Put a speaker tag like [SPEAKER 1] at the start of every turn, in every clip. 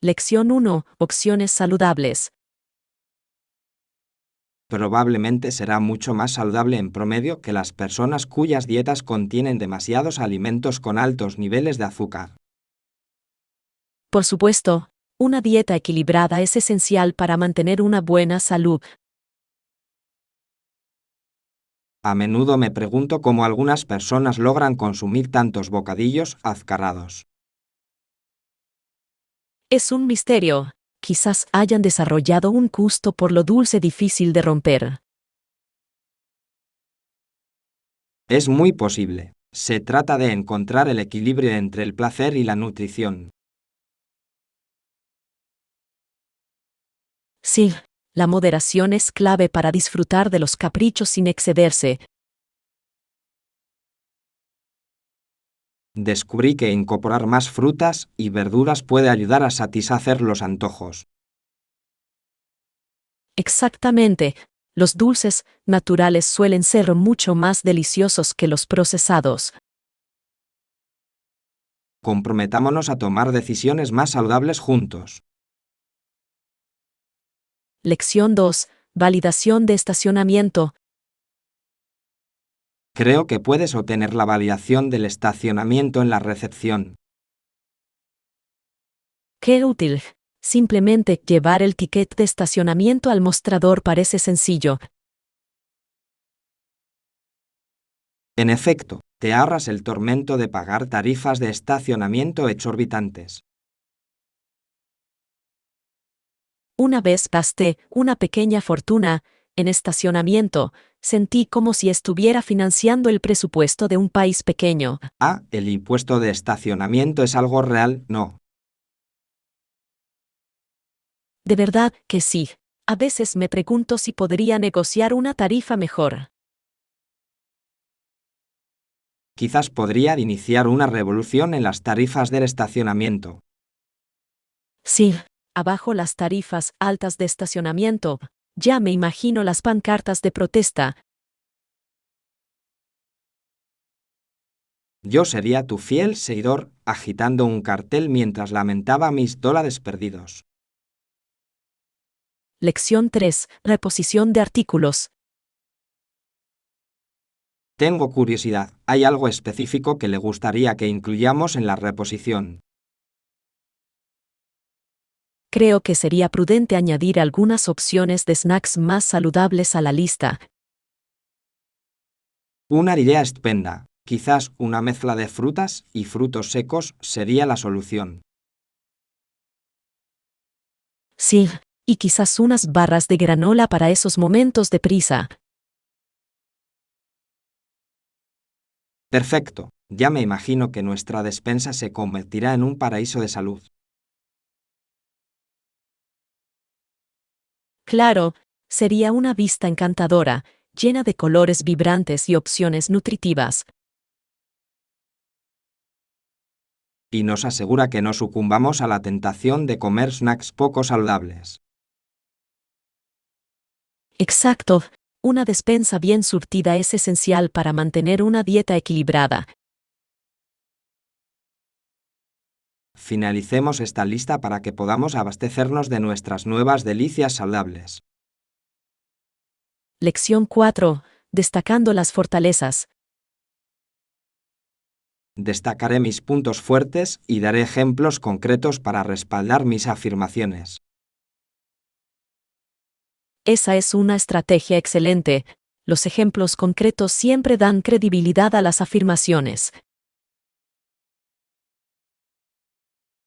[SPEAKER 1] Lección 1. Opciones saludables.
[SPEAKER 2] Probablemente será mucho más saludable en promedio que las personas cuyas dietas contienen demasiados alimentos con altos niveles de azúcar.
[SPEAKER 1] Por supuesto, una dieta equilibrada es esencial para mantener una buena salud.
[SPEAKER 2] A menudo me pregunto cómo algunas personas logran consumir tantos bocadillos azucarados.
[SPEAKER 1] Es un misterio. Quizás hayan desarrollado un gusto por lo dulce difícil de romper.
[SPEAKER 2] Es muy posible. Se trata de encontrar el equilibrio entre el placer y la nutrición.
[SPEAKER 1] Sí, la moderación es clave para disfrutar de los caprichos sin excederse.
[SPEAKER 2] Descubrí que incorporar más frutas y verduras puede ayudar a satisfacer los antojos.
[SPEAKER 1] Exactamente. Los dulces naturales suelen ser mucho más deliciosos que los procesados.
[SPEAKER 2] Comprometámonos a tomar decisiones más saludables juntos.
[SPEAKER 1] Lección 2. Validación de estacionamiento.
[SPEAKER 2] Creo que puedes obtener la validación del estacionamiento en la recepción.
[SPEAKER 1] ¡Qué útil! Simplemente llevar el ticket de estacionamiento al mostrador parece sencillo.
[SPEAKER 2] En efecto, te ahorras el tormento de pagar tarifas de estacionamiento exorbitantes.
[SPEAKER 1] Una vez gasté una pequeña fortuna en estacionamiento, sentí como si estuviera financiando el presupuesto de un país pequeño.
[SPEAKER 2] El impuesto de estacionamiento es algo real, no.
[SPEAKER 1] De verdad que sí. A veces me pregunto si podría negociar una tarifa mejor.
[SPEAKER 2] Quizás podría iniciar una revolución en las tarifas del estacionamiento.
[SPEAKER 1] Sí, abajo las tarifas altas de estacionamiento. Ya me imagino las pancartas de protesta.
[SPEAKER 2] Yo sería tu fiel seguidor, agitando un cartel mientras lamentaba mis dólares perdidos.
[SPEAKER 1] Lección 3. Reposición de artículos.
[SPEAKER 2] Tengo curiosidad, ¿hay algo específico que le gustaría que incluyamos en la reposición?
[SPEAKER 1] Creo que sería prudente añadir algunas opciones de snacks más saludables a la lista.
[SPEAKER 2] Una idea estupenda. Quizás una mezcla de frutas y frutos secos sería la solución.
[SPEAKER 1] Sí, y quizás unas barras de granola para esos momentos de prisa.
[SPEAKER 2] Perfecto. Ya me imagino que nuestra despensa se convertirá en un paraíso de salud.
[SPEAKER 1] Claro, sería una vista encantadora, llena de colores vibrantes y opciones nutritivas.
[SPEAKER 2] Y nos asegura que no sucumbamos a la tentación de comer snacks poco saludables.
[SPEAKER 1] Exacto, una despensa bien surtida es esencial para mantener una dieta equilibrada.
[SPEAKER 2] Finalicemos esta lista para que podamos abastecernos de nuestras nuevas delicias saludables.
[SPEAKER 1] Lección 4. Destacando las fortalezas.
[SPEAKER 2] Destacaré mis puntos fuertes y daré ejemplos concretos para respaldar mis afirmaciones.
[SPEAKER 1] Esa es una estrategia excelente. Los ejemplos concretos siempre dan credibilidad a las afirmaciones.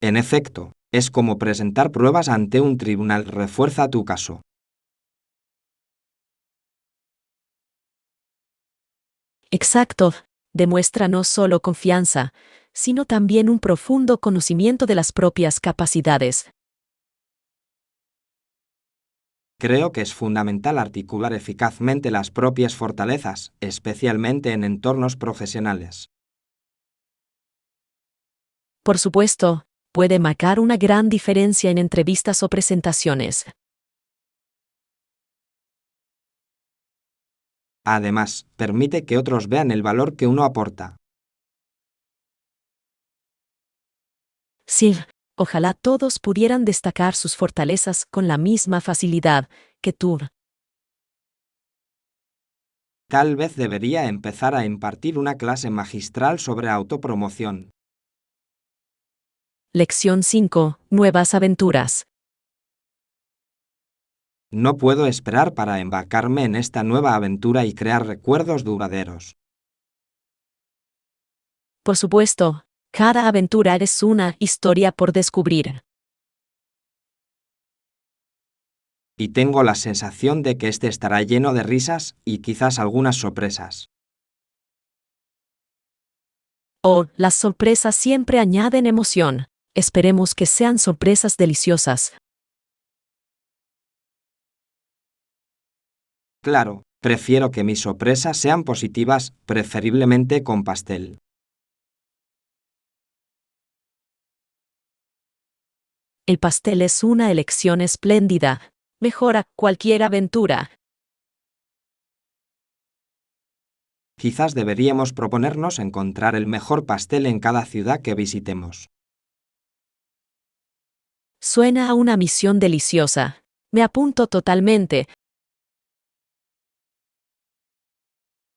[SPEAKER 2] En efecto, es como presentar pruebas ante un tribunal. Refuerza tu caso.
[SPEAKER 1] Exacto. Demuestra no solo confianza, sino también un profundo conocimiento de las propias capacidades.
[SPEAKER 2] Creo que es fundamental articular eficazmente las propias fortalezas, especialmente en entornos profesionales.
[SPEAKER 1] Por supuesto, puede marcar una gran diferencia en entrevistas o presentaciones.
[SPEAKER 2] Además, permite que otros vean el valor que uno aporta.
[SPEAKER 1] Sí, Ojalá todos pudieran destacar sus fortalezas con la misma facilidad que tú.
[SPEAKER 2] Tal vez debería empezar a impartir una clase magistral sobre autopromoción.
[SPEAKER 1] Lección 5. Nuevas aventuras.
[SPEAKER 2] No puedo esperar para embarcarme en esta nueva aventura y crear recuerdos duraderos.
[SPEAKER 1] Por supuesto, cada aventura es una historia por descubrir.
[SPEAKER 2] Y tengo la sensación de que este estará lleno de risas y quizás algunas sorpresas.
[SPEAKER 1] Oh, las sorpresas siempre añaden emoción. Esperemos que sean sorpresas deliciosas.
[SPEAKER 2] Claro, prefiero que mis sorpresas sean positivas, preferiblemente con pastel.
[SPEAKER 1] El pastel es una elección espléndida. Mejora cualquier aventura.
[SPEAKER 2] Quizás deberíamos proponernos encontrar el mejor pastel en cada ciudad que visitemos.
[SPEAKER 1] Suena a una misión deliciosa. Me apunto totalmente.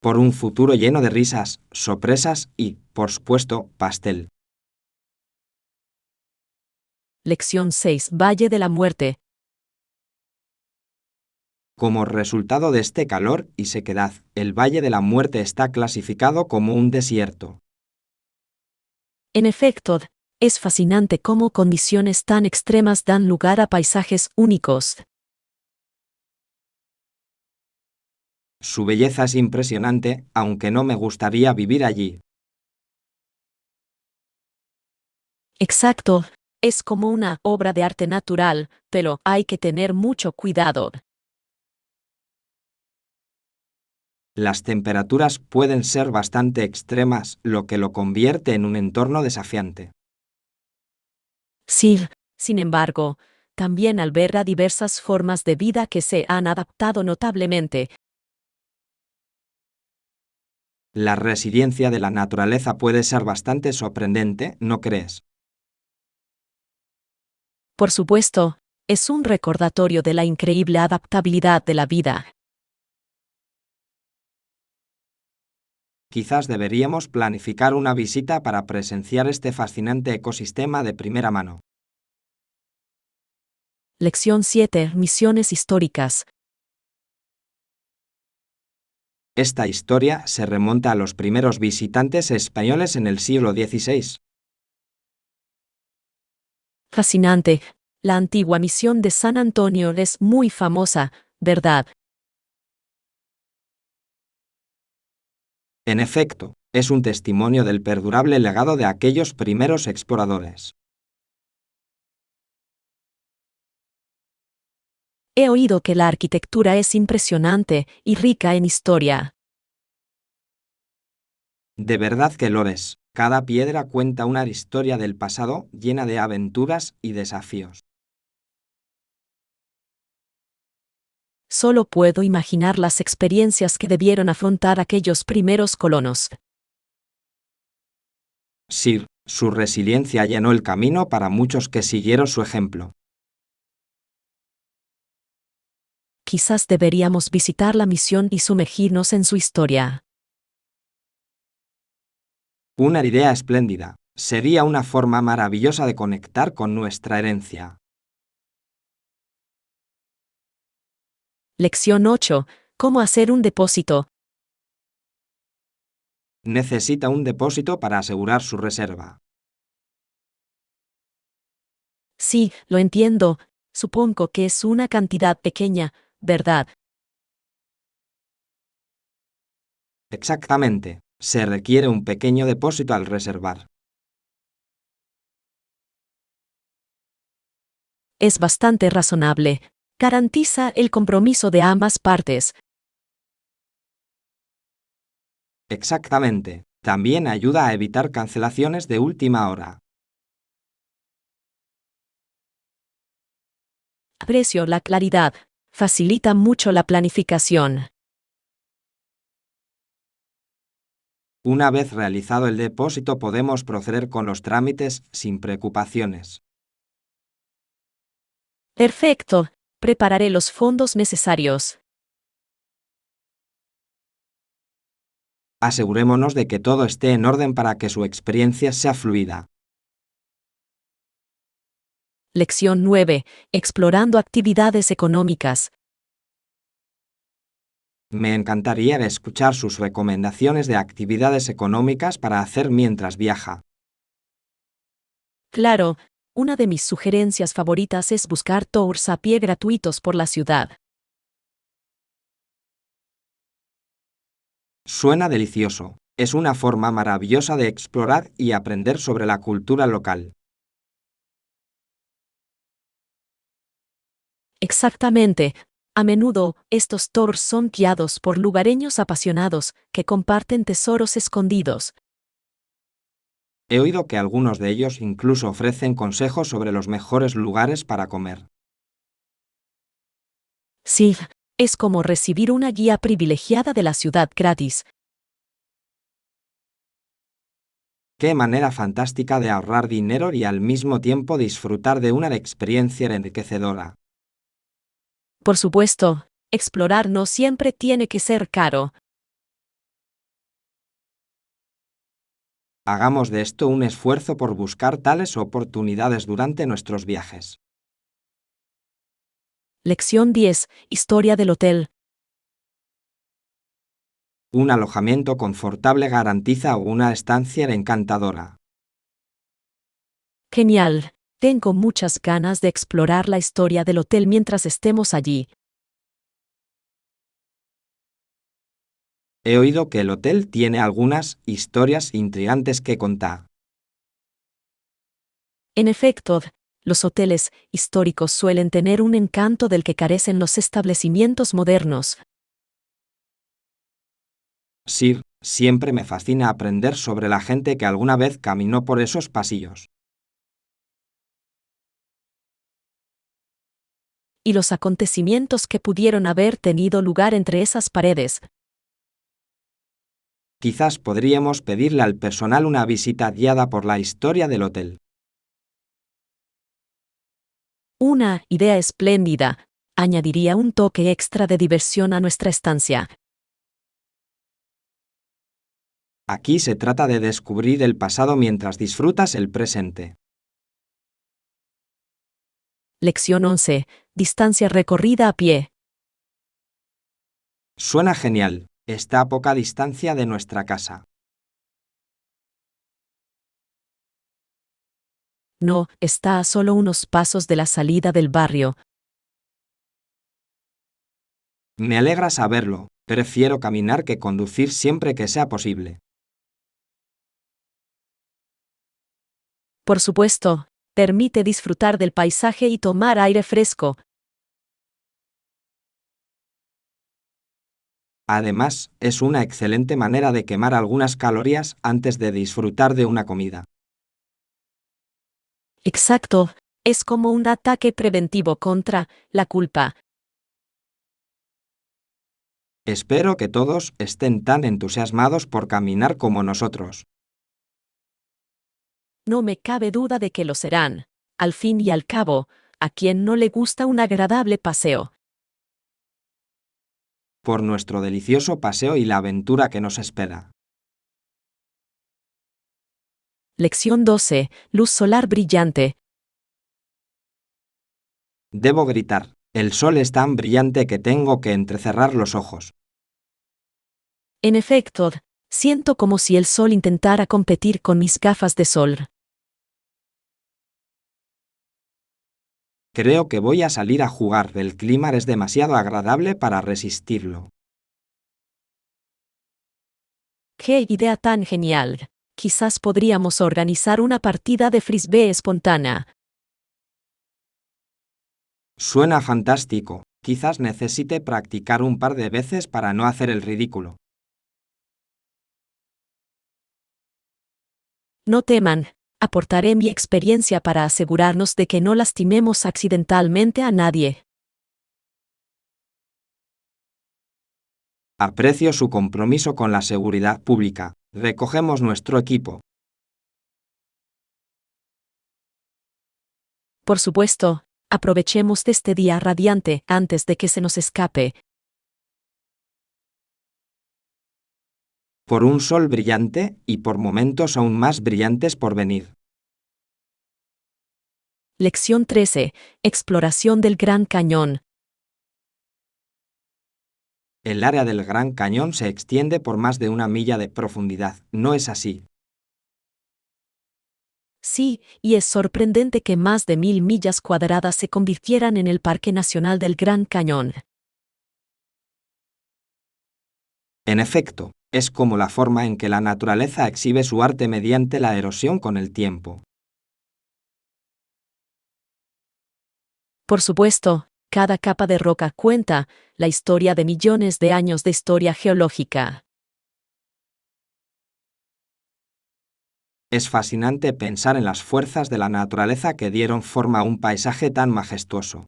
[SPEAKER 2] Por un futuro lleno de risas, sorpresas y, por supuesto, pastel.
[SPEAKER 1] Lección 6. Valle de la Muerte.
[SPEAKER 2] Como resultado de este calor y sequedad, el Valle de la Muerte está clasificado como un desierto.
[SPEAKER 1] En efecto, es fascinante cómo condiciones tan extremas dan lugar a paisajes únicos.
[SPEAKER 2] Su belleza es impresionante, aunque no me gustaría vivir allí.
[SPEAKER 1] Exacto, es como una obra de arte natural, pero hay que tener mucho cuidado.
[SPEAKER 2] Las temperaturas pueden ser bastante extremas, lo que lo convierte en un entorno desafiante.
[SPEAKER 1] Sí, sin embargo, también alberga diversas formas de vida que se han adaptado notablemente.
[SPEAKER 2] La resiliencia de la naturaleza puede ser bastante sorprendente, ¿no crees?
[SPEAKER 1] Por supuesto, es un recordatorio de la increíble adaptabilidad de la vida.
[SPEAKER 2] Quizás deberíamos planificar una visita para presenciar este fascinante ecosistema de primera mano.
[SPEAKER 1] Lección 7. Misiones históricas.
[SPEAKER 2] Esta historia se remonta a los primeros visitantes españoles en el siglo XVI.
[SPEAKER 1] Fascinante. La antigua misión de San Antonio es muy famosa, ¿verdad?
[SPEAKER 2] En efecto, es un testimonio del perdurable legado de aquellos primeros exploradores.
[SPEAKER 1] He oído que la arquitectura es impresionante y rica en historia.
[SPEAKER 2] De verdad que lo es. Cada piedra cuenta una historia del pasado llena de aventuras y desafíos.
[SPEAKER 1] Solo puedo imaginar las experiencias que debieron afrontar aquellos primeros colonos.
[SPEAKER 2] Sí, su resiliencia llenó el camino para muchos que siguieron su ejemplo.
[SPEAKER 1] Quizás deberíamos visitar la misión y sumergirnos en su historia.
[SPEAKER 2] Una idea espléndida. Sería una forma maravillosa de conectar con nuestra herencia.
[SPEAKER 1] Lección 8. ¿Cómo hacer un depósito?
[SPEAKER 2] Necesita un depósito para asegurar su reserva.
[SPEAKER 1] Sí, lo entiendo. Supongo que es una cantidad pequeña, ¿verdad?
[SPEAKER 2] Exactamente. Se requiere un pequeño depósito al reservar.
[SPEAKER 1] Es bastante razonable. Garantiza el compromiso de ambas partes.
[SPEAKER 2] Exactamente. También ayuda a evitar cancelaciones de última hora.
[SPEAKER 1] Aprecio la claridad. Facilita mucho la planificación.
[SPEAKER 2] Una vez realizado el depósito podemos proceder con los trámites sin preocupaciones.
[SPEAKER 1] Perfecto. Prepararé los fondos necesarios.
[SPEAKER 2] Asegurémonos de que todo esté en orden para que su experiencia sea fluida.
[SPEAKER 1] Lección 9. Explorando actividades económicas.
[SPEAKER 2] Me encantaría escuchar sus recomendaciones de actividades económicas para hacer mientras viaja.
[SPEAKER 1] Claro, una de mis sugerencias favoritas es buscar tours a pie gratuitos por la ciudad.
[SPEAKER 2] Suena delicioso. Es una forma maravillosa de explorar y aprender sobre la cultura local.
[SPEAKER 1] Exactamente. A menudo, estos tours son guiados por lugareños apasionados que comparten tesoros escondidos.
[SPEAKER 2] He oído que algunos de ellos incluso ofrecen consejos sobre los mejores lugares para comer.
[SPEAKER 1] Sí, es como recibir una guía privilegiada de la ciudad gratis.
[SPEAKER 2] Qué manera fantástica de ahorrar dinero y al mismo tiempo disfrutar de una experiencia enriquecedora.
[SPEAKER 1] Por supuesto, explorar no siempre tiene que ser caro.
[SPEAKER 2] Hagamos de esto un esfuerzo por buscar tales oportunidades durante nuestros viajes.
[SPEAKER 1] Lección 10. Historia del hotel.
[SPEAKER 2] Un alojamiento confortable garantiza una estancia encantadora.
[SPEAKER 1] Genial. Tengo muchas ganas de explorar la historia del hotel mientras estemos allí.
[SPEAKER 2] He oído que el hotel tiene algunas historias intrigantes que contar.
[SPEAKER 1] En efecto, los hoteles históricos suelen tener un encanto del que carecen los establecimientos modernos.
[SPEAKER 2] Sir, siempre me fascina aprender sobre la gente que alguna vez caminó por esos pasillos.
[SPEAKER 1] Y los acontecimientos que pudieron haber tenido lugar entre esas paredes.
[SPEAKER 2] Quizás podríamos pedirle al personal una visita guiada por la historia del hotel.
[SPEAKER 1] Una idea espléndida. Añadiría un toque extra de diversión a nuestra estancia.
[SPEAKER 2] Aquí se trata de descubrir el pasado mientras disfrutas el presente.
[SPEAKER 1] Lección 11. Distancia recorrida a pie.
[SPEAKER 2] Suena genial. Está a poca distancia de nuestra casa.
[SPEAKER 1] No, está a solo unos pasos de la salida del barrio.
[SPEAKER 2] Me alegra saberlo. Prefiero caminar que conducir siempre que sea posible.
[SPEAKER 1] Por supuesto, permite disfrutar del paisaje y tomar aire fresco.
[SPEAKER 2] Además, es una excelente manera de quemar algunas calorías antes de disfrutar de una comida.
[SPEAKER 1] Exacto, es como un ataque preventivo contra la culpa.
[SPEAKER 2] Espero que todos estén tan entusiasmados por caminar como nosotros.
[SPEAKER 1] No me cabe duda de que lo serán. Al fin y al cabo, ¿a quién no le gusta un agradable paseo?
[SPEAKER 2] Por nuestro delicioso paseo y la aventura que nos espera.
[SPEAKER 1] Lección 12. Luz solar brillante.
[SPEAKER 2] Debo gritar. El sol es tan brillante que tengo que entrecerrar los ojos.
[SPEAKER 1] En efecto, siento como si el sol intentara competir con mis gafas de sol.
[SPEAKER 2] Creo que voy a salir a jugar. El clima es demasiado agradable para resistirlo.
[SPEAKER 1] ¡Qué idea tan genial! Quizás podríamos organizar una partida de frisbee espontánea.
[SPEAKER 2] Suena fantástico. Quizás necesite practicar un par de veces para no hacer el ridículo.
[SPEAKER 1] No teman, aportaré mi experiencia para asegurarnos de que no lastimemos accidentalmente a nadie.
[SPEAKER 2] Aprecio su compromiso con la seguridad pública. Recogemos nuestro equipo.
[SPEAKER 1] Por supuesto, Aprovechemos de este día radiante antes de que se nos escape.
[SPEAKER 2] Por un sol brillante y por momentos aún más brillantes por venir.
[SPEAKER 1] Lección 13. Exploración del Gran Cañón.
[SPEAKER 2] El área del Gran Cañón se extiende por más de 1 milla de profundidad, ¿no es así?
[SPEAKER 1] Sí, y es sorprendente que más de 1000 millas cuadradas se convirtieran en el Parque Nacional del Gran Cañón.
[SPEAKER 2] En efecto, es como la forma en que la naturaleza exhibe su arte mediante la erosión con el tiempo.
[SPEAKER 1] Por supuesto, cada capa de roca cuenta la historia de millones de años de historia geológica.
[SPEAKER 2] Es fascinante pensar en las fuerzas de la naturaleza que dieron forma a un paisaje tan majestuoso.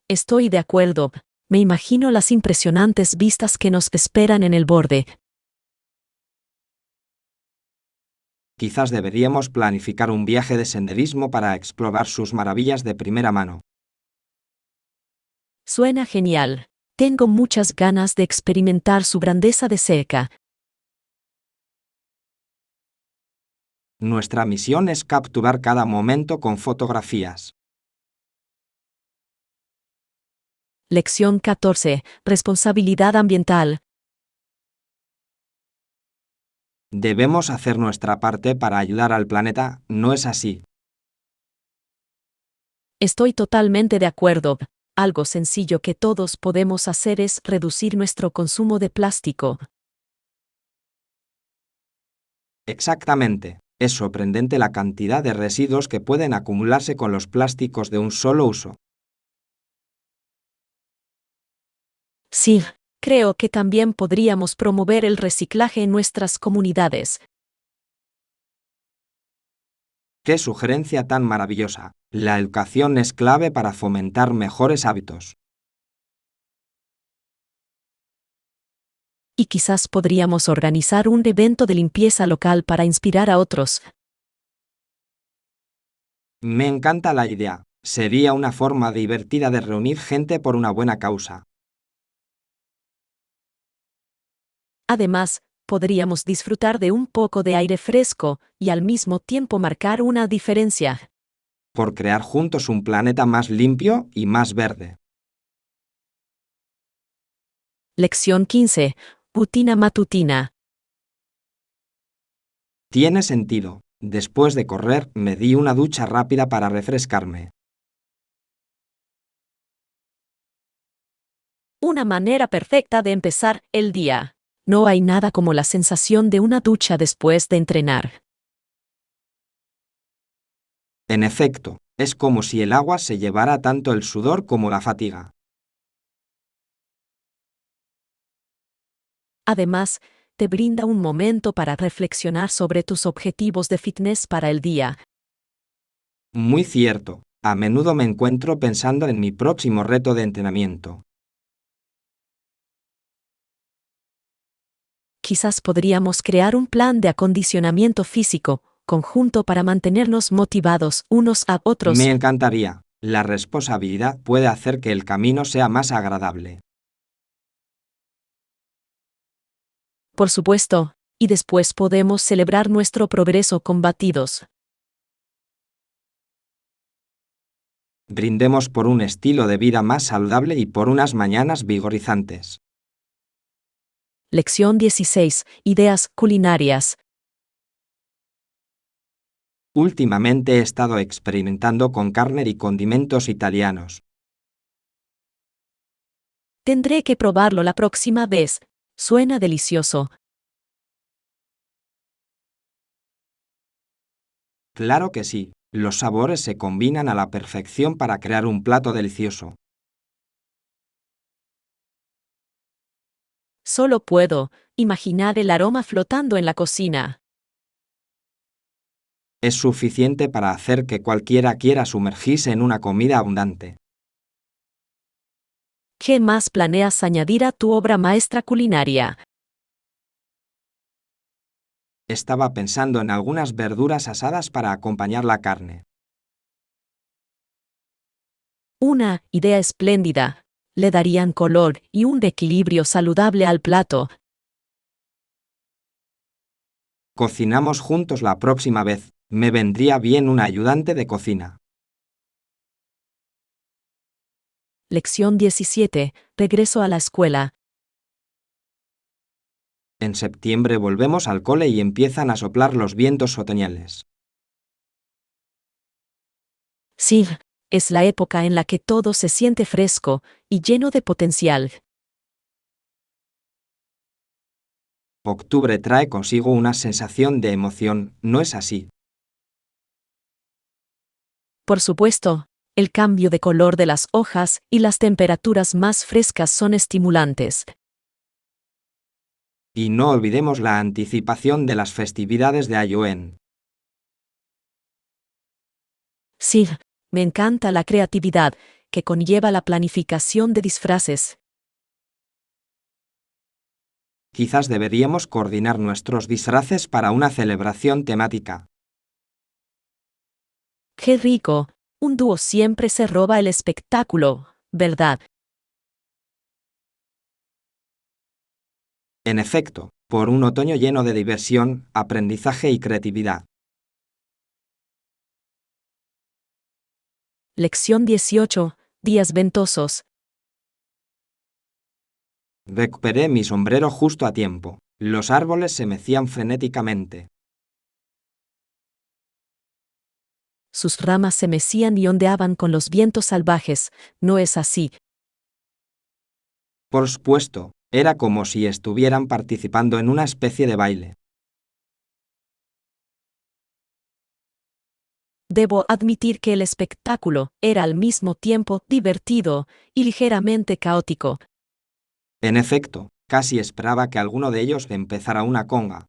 [SPEAKER 1] Estoy de acuerdo. Me imagino las impresionantes vistas que nos esperan en el borde.
[SPEAKER 2] Quizás deberíamos planificar un viaje de senderismo para explorar sus maravillas de primera mano.
[SPEAKER 1] Suena genial. Tengo muchas ganas de experimentar su grandeza de cerca.
[SPEAKER 2] Nuestra misión es capturar cada momento con fotografías.
[SPEAKER 1] Lección 14. Responsabilidad ambiental.
[SPEAKER 2] Debemos hacer nuestra parte para ayudar al planeta, ¿no es así?
[SPEAKER 1] Estoy totalmente de acuerdo. Algo sencillo que todos podemos hacer es reducir nuestro consumo de plástico.
[SPEAKER 2] Exactamente. Es sorprendente la cantidad de residuos que pueden acumularse con los plásticos de un solo uso.
[SPEAKER 1] Sí, creo que también podríamos promover el reciclaje en nuestras comunidades.
[SPEAKER 2] ¡Qué sugerencia tan maravillosa! La educación es clave para fomentar mejores hábitos.
[SPEAKER 1] Y quizás podríamos organizar un evento de limpieza local para inspirar a otros.
[SPEAKER 2] Me encanta la idea. Sería una forma divertida de reunir gente por una buena causa.
[SPEAKER 1] Además, podríamos disfrutar de un poco de aire fresco y al mismo tiempo marcar una diferencia.
[SPEAKER 2] Por crear juntos un planeta más limpio y más verde.
[SPEAKER 1] Lección 15. Rutina matutina.
[SPEAKER 2] Tiene sentido. Después de correr, me di una ducha rápida para refrescarme.
[SPEAKER 1] Una manera perfecta de empezar el día. No hay nada como la sensación de una ducha después de entrenar.
[SPEAKER 2] En efecto, es como si el agua se llevara tanto el sudor como la fatiga.
[SPEAKER 1] Además, te brinda un momento para reflexionar sobre tus objetivos de fitness para el día.
[SPEAKER 2] Muy cierto. A menudo me encuentro pensando en mi próximo reto de entrenamiento.
[SPEAKER 1] Quizás podríamos crear un plan de acondicionamiento físico conjunto para mantenernos motivados unos a otros.
[SPEAKER 2] Me encantaría. La responsabilidad puede hacer que el camino sea más agradable.
[SPEAKER 1] Por supuesto, y después podemos celebrar nuestro progreso con batidos.
[SPEAKER 2] Brindemos por un estilo de vida más saludable y por unas mañanas vigorizantes.
[SPEAKER 1] Lección 16. Ideas culinarias.
[SPEAKER 2] Últimamente he estado experimentando con carne y condimentos italianos.
[SPEAKER 1] Tendré que probarlo la próxima vez. Suena delicioso.
[SPEAKER 2] Claro que sí, los sabores se combinan a la perfección para crear un plato delicioso.
[SPEAKER 1] Solo puedo imaginar el aroma flotando en la cocina.
[SPEAKER 2] Es suficiente para hacer que cualquiera quiera sumergirse en una comida abundante.
[SPEAKER 1] ¿Qué más planeas añadir a tu obra maestra culinaria?
[SPEAKER 2] Estaba pensando en algunas verduras asadas para acompañar la carne.
[SPEAKER 1] Una idea espléndida. Le darían color y un equilibrio saludable al plato.
[SPEAKER 2] Cocinamos juntos la próxima vez. Me vendría bien un ayudante de cocina.
[SPEAKER 1] Lección 17. Regreso a la escuela.
[SPEAKER 2] En septiembre volvemos al cole y empiezan a soplar los vientos otoñales.
[SPEAKER 1] Sí, es la época en la que todo se siente fresco y lleno de potencial.
[SPEAKER 2] Octubre trae consigo una sensación de emoción, ¿no es así?
[SPEAKER 1] Por supuesto, el cambio de color de las hojas y las temperaturas más frescas son estimulantes.
[SPEAKER 2] Y no olvidemos la anticipación de las festividades de Halloween.
[SPEAKER 1] Sí, me encanta la creatividad que conlleva la planificación de disfraces.
[SPEAKER 2] Quizás deberíamos coordinar nuestros disfraces para una celebración temática.
[SPEAKER 1] ¡Qué rico! Un dúo siempre se roba el espectáculo, ¿verdad?
[SPEAKER 2] En efecto, por un otoño lleno de diversión, aprendizaje y creatividad.
[SPEAKER 1] Lección 18. Días ventosos.
[SPEAKER 2] Recuperé mi sombrero justo a tiempo. Los árboles se mecían frenéticamente.
[SPEAKER 1] Sus ramas se mecían y ondeaban con los vientos salvajes, ¿no es así?
[SPEAKER 2] Por supuesto, era como si estuvieran participando en una especie de baile.
[SPEAKER 1] Debo admitir que el espectáculo era al mismo tiempo divertido y ligeramente caótico.
[SPEAKER 2] En efecto, casi esperaba que alguno de ellos empezara una conga.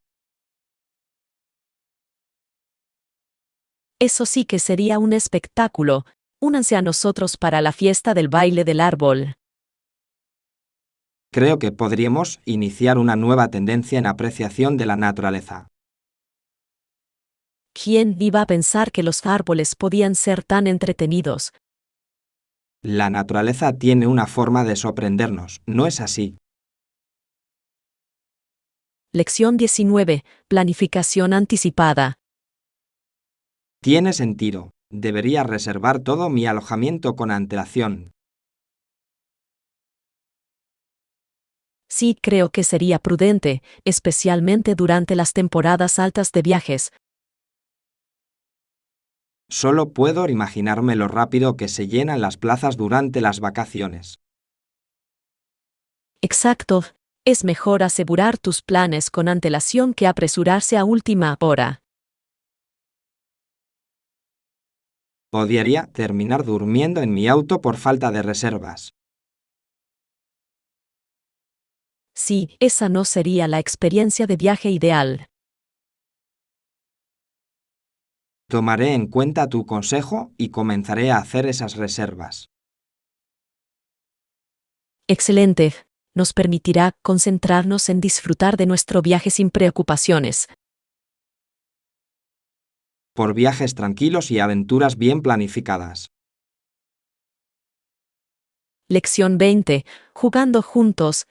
[SPEAKER 1] Eso sí que sería un espectáculo. Únanse a nosotros para la fiesta del baile del árbol.
[SPEAKER 2] Creo que podríamos iniciar una nueva tendencia en apreciación de la naturaleza.
[SPEAKER 1] ¿Quién iba a pensar que los árboles podían ser tan entretenidos?
[SPEAKER 2] La naturaleza tiene una forma de sorprendernos, ¿no es así?
[SPEAKER 1] Lección 19. Planificación anticipada.
[SPEAKER 2] Tiene sentido. Debería reservar todo mi alojamiento con antelación.
[SPEAKER 1] Sí, creo que sería prudente, especialmente durante las temporadas altas de viajes.
[SPEAKER 2] Solo puedo imaginarme lo rápido que se llenan las plazas durante las vacaciones.
[SPEAKER 1] Exacto. Es mejor asegurar tus planes con antelación que apresurarse a última hora.
[SPEAKER 2] Podría terminar durmiendo en mi auto por falta de reservas.
[SPEAKER 1] Sí, esa no sería la experiencia de viaje ideal.
[SPEAKER 2] Tomaré en cuenta tu consejo y comenzaré a hacer esas reservas.
[SPEAKER 1] Excelente. Nos permitirá concentrarnos en disfrutar de nuestro viaje sin preocupaciones.
[SPEAKER 2] Por viajes tranquilos y aventuras bien planificadas.
[SPEAKER 1] Lección 20. Jugando juntos.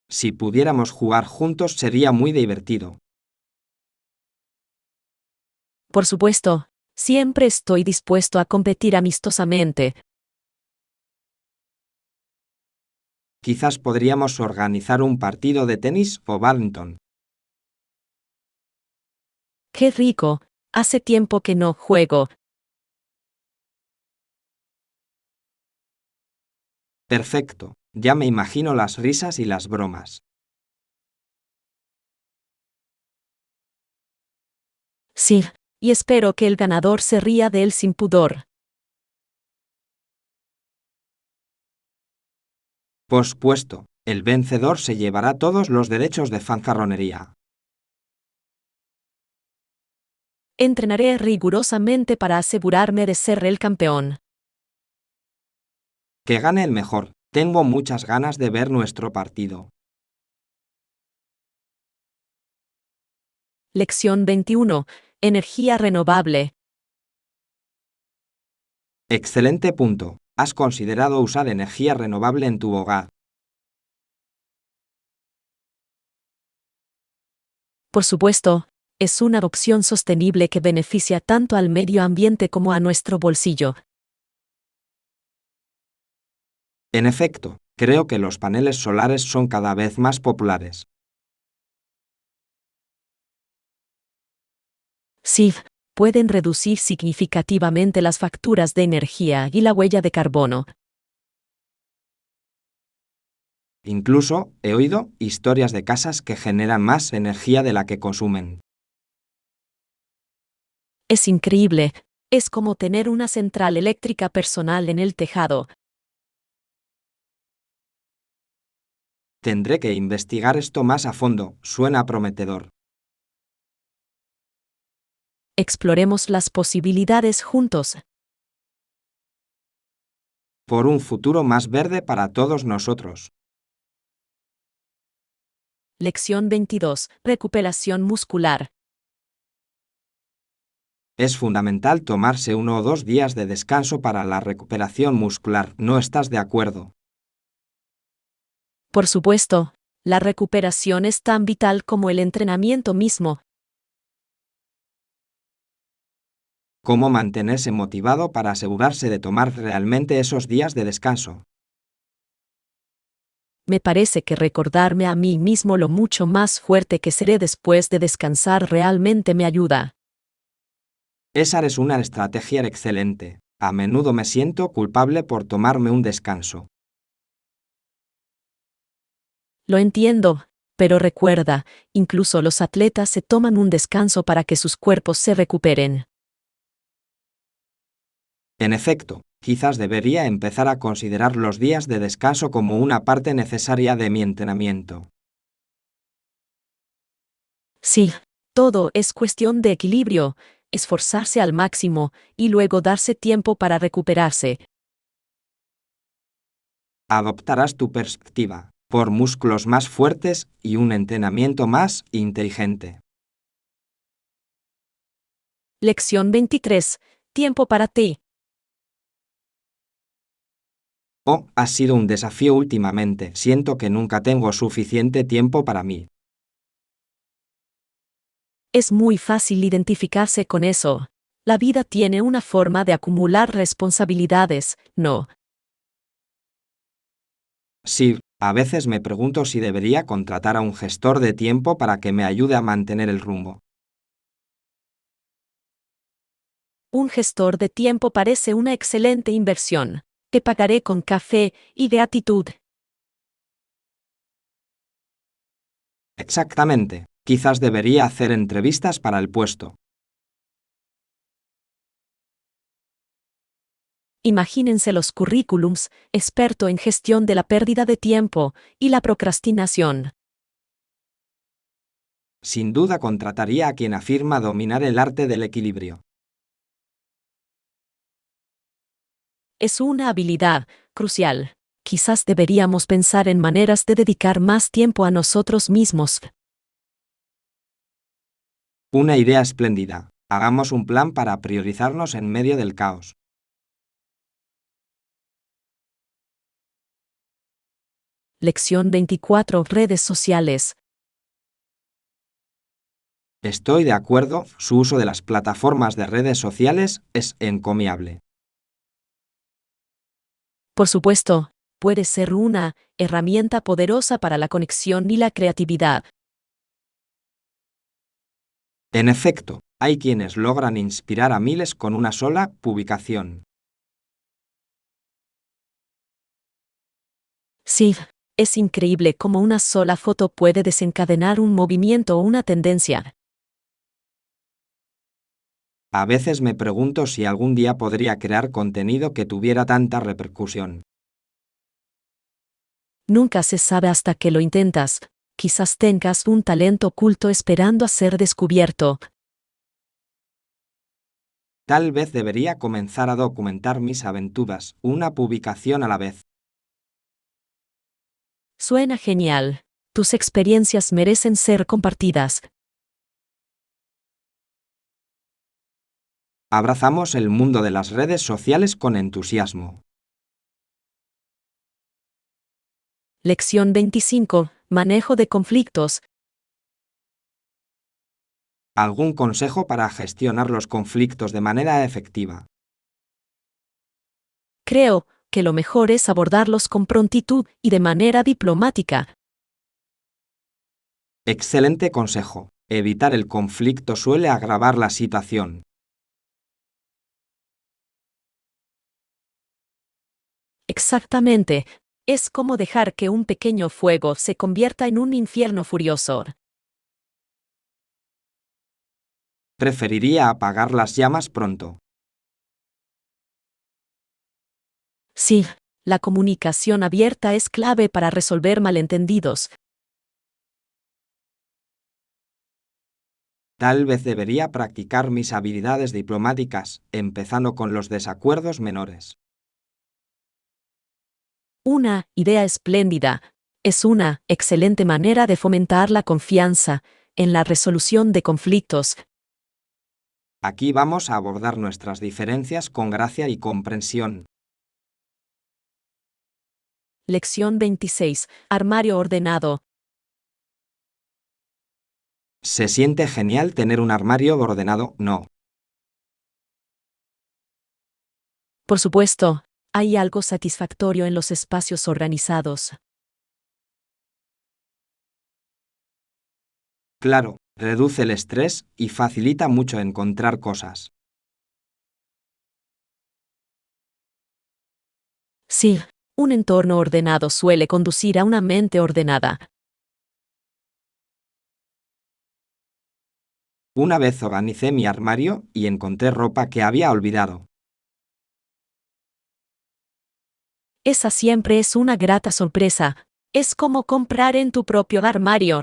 [SPEAKER 2] Si pudiéramos jugar juntos sería muy divertido.
[SPEAKER 1] Por supuesto, siempre estoy dispuesto a competir amistosamente.
[SPEAKER 2] Quizás podríamos organizar un partido de tenis o bádminton.
[SPEAKER 1] ¡Qué rico! Hace tiempo que no juego.
[SPEAKER 2] Perfecto, ya me imagino las risas y las bromas.
[SPEAKER 1] Sí, y espero que el ganador se ría de él sin pudor.
[SPEAKER 2] Por supuesto, el vencedor se llevará todos los derechos de fanfarronería.
[SPEAKER 1] Entrenaré rigurosamente para asegurarme de ser el campeón.
[SPEAKER 2] Que gane el mejor. Tengo muchas ganas de ver nuestro partido.
[SPEAKER 1] Lección 21. Energía renovable.
[SPEAKER 2] Excelente punto. ¿Has considerado usar energía renovable en tu hogar?
[SPEAKER 1] Por supuesto, es una opción sostenible que beneficia tanto al medio ambiente como a nuestro bolsillo.
[SPEAKER 2] En efecto, creo que los paneles solares son cada vez más populares.
[SPEAKER 1] Sí, pueden reducir significativamente las facturas de energía y la huella de carbono.
[SPEAKER 2] Incluso he oído historias de casas que generan más energía de la que consumen.
[SPEAKER 1] Es increíble. Es como tener una central eléctrica personal en el tejado.
[SPEAKER 2] Tendré que investigar esto más a fondo, suena prometedor.
[SPEAKER 1] Exploremos las posibilidades juntos.
[SPEAKER 2] Por un futuro más verde para todos nosotros.
[SPEAKER 1] Lección 22. Recuperación muscular.
[SPEAKER 2] Es fundamental tomarse 1 o 2 días de descanso para la recuperación muscular, ¿no estás de acuerdo?
[SPEAKER 1] Por supuesto, la recuperación es tan vital como el entrenamiento mismo.
[SPEAKER 2] ¿Cómo mantenerse motivado para asegurarse de tomar realmente esos días de descanso?
[SPEAKER 1] Me parece que recordarme a mí mismo lo mucho más fuerte que seré después de descansar realmente me ayuda.
[SPEAKER 2] Esa es una estrategia excelente. A menudo me siento culpable por tomarme un descanso.
[SPEAKER 1] Lo entiendo, pero recuerda, incluso los atletas se toman un descanso para que sus cuerpos se recuperen.
[SPEAKER 2] En efecto, quizás debería empezar a considerar los días de descanso como una parte necesaria de mi entrenamiento.
[SPEAKER 1] Sí, todo es cuestión de equilibrio, esforzarse al máximo y luego darse tiempo para recuperarse.
[SPEAKER 2] Adoptarás tu perspectiva, por músculos más fuertes y un entrenamiento más inteligente.
[SPEAKER 1] Lección 23. Tiempo para ti.
[SPEAKER 2] Oh, ha sido un desafío últimamente, siento que nunca tengo suficiente tiempo para mí.
[SPEAKER 1] Es muy fácil identificarse con eso. La vida tiene una forma de acumular responsabilidades, ¿no?
[SPEAKER 2] Sí, a veces me pregunto si debería contratar a un gestor de tiempo para que me ayude a mantener el rumbo.
[SPEAKER 1] Un gestor de tiempo parece una excelente inversión. Te pagaré con café y gratitud.
[SPEAKER 2] Exactamente, quizás debería hacer entrevistas para el puesto.
[SPEAKER 1] Imagínense los currículums, experto en gestión de la pérdida de tiempo y la procrastinación.
[SPEAKER 2] Sin duda contrataría a quien afirma dominar el arte del equilibrio.
[SPEAKER 1] Es una habilidad crucial. Quizás deberíamos pensar en maneras de dedicar más tiempo a nosotros mismos.
[SPEAKER 2] Una idea espléndida. Hagamos un plan para priorizarnos en medio del caos.
[SPEAKER 1] Lección 24. Redes sociales.
[SPEAKER 2] Estoy de acuerdo, su uso de las plataformas de redes sociales es encomiable.
[SPEAKER 1] Por supuesto, puede ser una herramienta poderosa para la conexión y la creatividad.
[SPEAKER 2] En efecto, hay quienes logran inspirar a miles con una sola publicación.
[SPEAKER 1] Sí, es increíble cómo una sola foto puede desencadenar un movimiento o una tendencia.
[SPEAKER 2] A veces me pregunto si algún día podría crear contenido que tuviera tanta repercusión.
[SPEAKER 1] Nunca se sabe hasta que lo intentas. Quizás tengas un talento oculto esperando a ser descubierto.
[SPEAKER 2] Tal vez debería comenzar a documentar mis aventuras, una publicación a la vez.
[SPEAKER 1] Suena genial. Tus experiencias merecen ser compartidas.
[SPEAKER 2] Abrazamos el mundo de las redes sociales con entusiasmo.
[SPEAKER 1] Lección 25. Manejo de conflictos.
[SPEAKER 2] ¿Algún consejo para gestionar los conflictos de manera efectiva?
[SPEAKER 1] Creo que lo mejor es abordarlos con prontitud y de manera diplomática.
[SPEAKER 2] Excelente consejo. Evitar el conflicto suele agravar la situación.
[SPEAKER 1] Exactamente. Es como dejar que un pequeño fuego se convierta en un infierno furioso.
[SPEAKER 2] Preferiría apagar las llamas pronto.
[SPEAKER 1] Sí, la comunicación abierta es clave para resolver malentendidos.
[SPEAKER 2] Tal vez debería practicar mis habilidades diplomáticas, empezando con los desacuerdos menores.
[SPEAKER 1] Una idea espléndida. Es una excelente manera de fomentar la confianza en la resolución de conflictos.
[SPEAKER 2] Aquí vamos a abordar nuestras diferencias con gracia y comprensión.
[SPEAKER 1] Lección 26. Armario ordenado.
[SPEAKER 2] ¿Se siente genial tener un armario ordenado? No.
[SPEAKER 1] Por supuesto, hay algo satisfactorio en los espacios organizados.
[SPEAKER 2] Claro, reduce el estrés y facilita mucho encontrar cosas.
[SPEAKER 1] Sí, un entorno ordenado suele conducir a una mente ordenada.
[SPEAKER 2] Una vez organicé mi armario y encontré ropa que había olvidado.
[SPEAKER 1] Esa siempre es una grata sorpresa. Es como comprar en tu propio armario.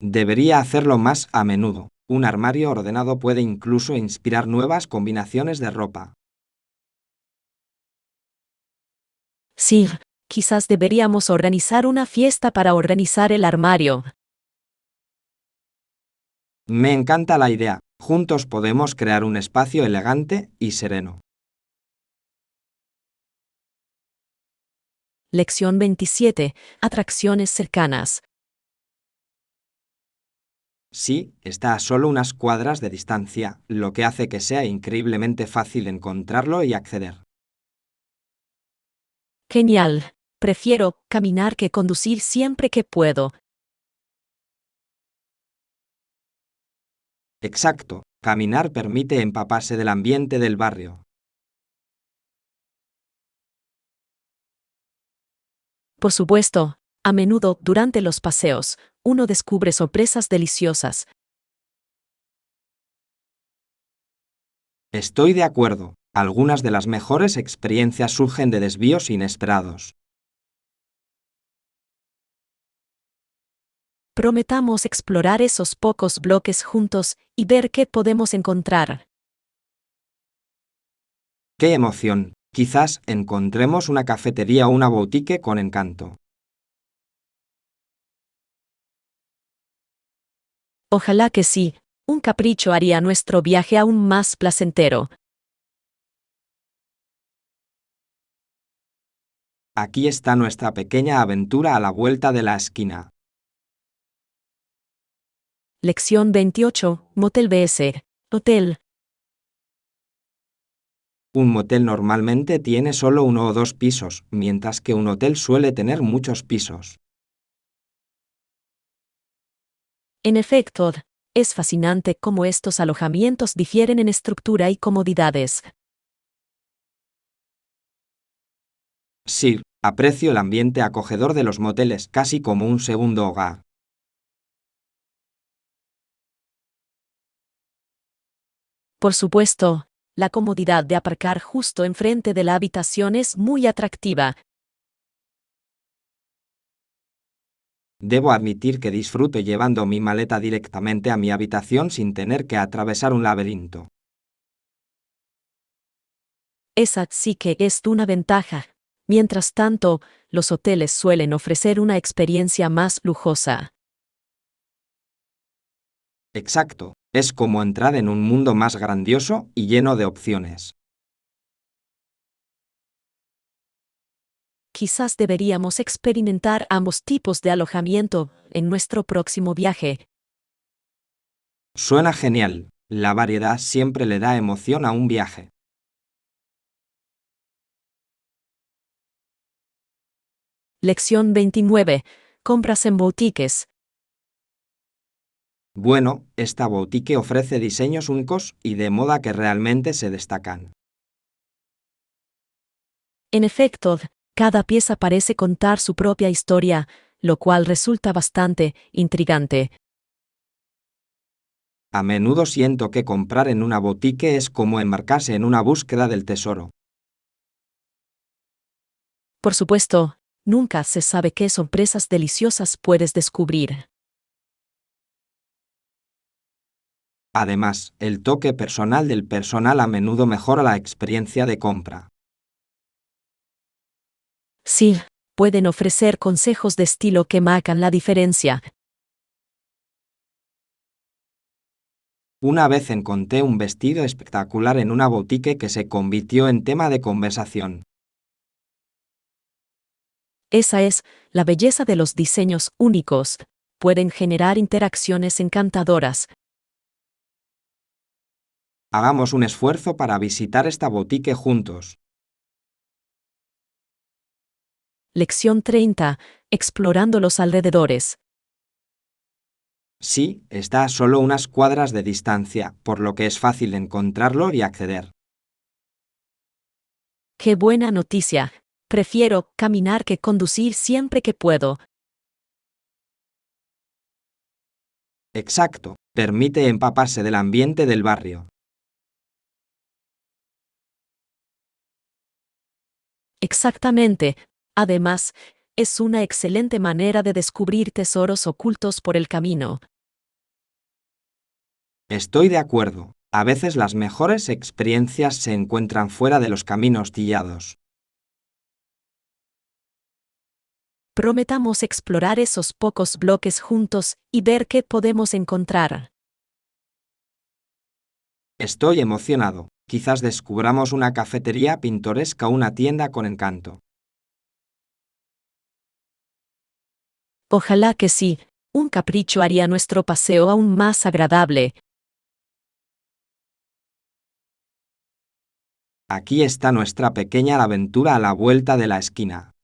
[SPEAKER 2] Debería hacerlo más a menudo. Un armario ordenado puede incluso inspirar nuevas combinaciones de ropa.
[SPEAKER 1] Sí, quizás deberíamos organizar una fiesta para organizar el armario.
[SPEAKER 2] Me encanta la idea. Juntos podemos crear un espacio elegante y sereno.
[SPEAKER 1] Lección 27. Atracciones cercanas.
[SPEAKER 2] Sí, está a solo unas cuadras de distancia, lo que hace que sea increíblemente fácil encontrarlo y acceder.
[SPEAKER 1] Genial. Prefiero caminar que conducir siempre que puedo.
[SPEAKER 2] Exacto, caminar permite empaparse del ambiente del barrio.
[SPEAKER 1] Por supuesto, a menudo durante los paseos, uno descubre sorpresas deliciosas.
[SPEAKER 2] Estoy de acuerdo, algunas de las mejores experiencias surgen de desvíos inesperados.
[SPEAKER 1] Prometamos explorar esos pocos bloques juntos y ver qué podemos encontrar.
[SPEAKER 2] ¡Qué emoción! Quizás encontremos una cafetería o una boutique con encanto.
[SPEAKER 1] Ojalá que sí, un capricho haría nuestro viaje aún más placentero.
[SPEAKER 2] Aquí está nuestra pequeña aventura a la vuelta de la esquina.
[SPEAKER 1] Lección 28. Motel vs. Hotel.
[SPEAKER 2] Un motel normalmente tiene solo uno o dos pisos, mientras que un hotel suele tener muchos pisos.
[SPEAKER 1] En efecto, es fascinante cómo estos alojamientos difieren en estructura y comodidades.
[SPEAKER 2] Sí, aprecio el ambiente acogedor de los moteles casi como un segundo hogar.
[SPEAKER 1] Por supuesto, la comodidad de aparcar justo enfrente de la habitación es muy atractiva.
[SPEAKER 2] Debo admitir que disfruto llevando mi maleta directamente a mi habitación sin tener que atravesar un laberinto.
[SPEAKER 1] Esa sí que es una ventaja. Mientras tanto, los hoteles suelen ofrecer una experiencia más lujosa.
[SPEAKER 2] Exacto, es como entrar en un mundo más grandioso y lleno de opciones.
[SPEAKER 1] Quizás deberíamos experimentar ambos tipos de alojamiento en nuestro próximo viaje.
[SPEAKER 2] Suena genial. La variedad siempre le da emoción a un viaje.
[SPEAKER 1] Lección 29. Compras en boutiques.
[SPEAKER 2] Bueno, esta boutique ofrece diseños únicos y de moda que realmente se destacan.
[SPEAKER 1] En efecto, cada pieza parece contar su propia historia, lo cual resulta bastante intrigante.
[SPEAKER 2] A menudo siento que comprar en una boutique es como embarcarse en una búsqueda del tesoro.
[SPEAKER 1] Por supuesto, nunca se sabe qué sorpresas deliciosas puedes descubrir.
[SPEAKER 2] Además, el toque personal del personal a menudo mejora la experiencia de compra.
[SPEAKER 1] Sí, pueden ofrecer consejos de estilo que marcan la diferencia.
[SPEAKER 2] Una vez encontré un vestido espectacular en una boutique que se convirtió en tema de conversación.
[SPEAKER 1] Esa es la belleza de los diseños únicos. Pueden generar interacciones encantadoras.
[SPEAKER 2] Hagamos un esfuerzo para visitar esta boutique juntos.
[SPEAKER 1] Lección 30. Explorando los alrededores.
[SPEAKER 2] Sí, está a solo unas cuadras de distancia, por lo que es fácil encontrarlo y acceder.
[SPEAKER 1] ¡Qué buena noticia! Prefiero caminar que conducir siempre que puedo.
[SPEAKER 2] Exacto, permite empaparse del ambiente del barrio.
[SPEAKER 1] Exactamente. Además, es una excelente manera de descubrir tesoros ocultos por el camino.
[SPEAKER 2] Estoy de acuerdo. A veces las mejores experiencias se encuentran fuera de los caminos trillados.
[SPEAKER 1] Prometamos explorar esos pocos bloques juntos y ver qué podemos encontrar.
[SPEAKER 2] Estoy emocionado. Quizás descubramos una cafetería pintoresca o una tienda con encanto.
[SPEAKER 1] Ojalá que sí. Un capricho haría nuestro paseo aún más agradable.
[SPEAKER 2] Aquí está nuestra pequeña aventura a la vuelta de la esquina.